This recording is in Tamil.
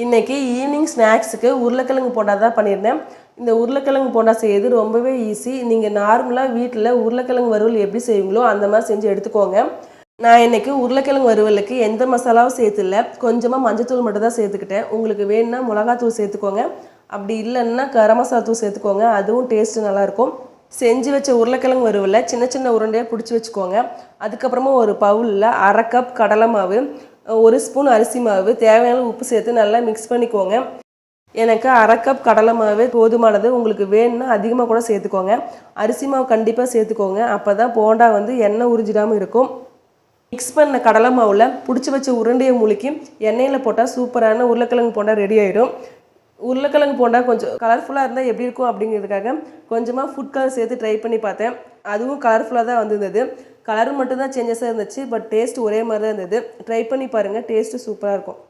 இன்றைக்கி ஈவினிங் ஸ்நாக்ஸுக்கு உருளைக்கிழங்கு போண்டா தான் பண்ணியிருந்தேன். இந்த உருளைக்கிழங்கு போண்டா செய்கிறது ரொம்பவே ஈஸி. நீங்கள் நார்மலாக வீட்டில் உருளைக்கிழங்கு வறுவல் எப்படி செய்வீங்களோ அந்த மாதிரி செஞ்சு எடுத்துக்கோங்க. நான் இன்றைக்கி உருளைக்கிழங்கு வறுவலுக்கு எந்த மசாலாவும் சேர்த்துல, கொஞ்சமாக மஞ்சத்தூள் மட்டும் தான் சேர்த்துக்கிட்டேன். உங்களுக்கு வேணும்னா மிளகாத்தூள் சேர்த்துக்கோங்க. அப்படி இல்லைன்னா கரம் மசாலா தூள் சேர்த்துக்கோங்க, அதுவும் டேஸ்ட்டு நல்லாயிருக்கும். செஞ்சு வச்ச உருளைக்கிழங்கு வறுவலை சின்ன சின்ன உருண்டையாக பிடிச்சி வச்சுக்கோங்க. அதுக்கப்புறமா ஒரு பவுலில் 1/2 கப் கடலை மாவு, 1 ஸ்பூன் அரிசி மாவு, தேவையான உப்பு சேர்த்து நல்லா மிக்ஸ் பண்ணிக்கோங்க. எனக்கு 1/2 கப் கடலை மாவு போதுமானது. உங்களுக்கு வேணும்னா அதிகமாக கூட சேர்த்துக்கோங்க. அரிசி மாவு கண்டிப்பாக சேர்த்துக்கோங்க, அப்போ தான் போண்டா எண்ணெய் உறிஞ்சிடாமல் இருக்கும். மிக்ஸ் பண்ண கடலை மாவில் பிடிச்சி வச்ச உருண்டையை முழுக்கி எண்ணெயில் போட்டால் சூப்பரான உருளைக்கிழங்கு போண்டா ரெடி ஆகிடும். உருளைக்கிழங்கு போண்டா கொஞ்சம் கலர்ஃபுல்லாக இருந்தால் எப்படி இருக்கும் அப்படிங்கிறதுக்காக கொஞ்சமாக ஃபுட் கலர் சேர்த்து ட்ரை பண்ணி பார்த்தேன். அதுவும் கலர்ஃபுல்லாக தான் வந்திருந்தது. கலர் மட்டும்தான் சேஞ்சஸாக இருந்துச்சு, பட் டேஸ்ட் ஒரே மாதிரி தான் இருந்தது. ட்ரை பண்ணி பாருங்கள், டேஸ்ட்டு சூப்பராக இருக்கும்.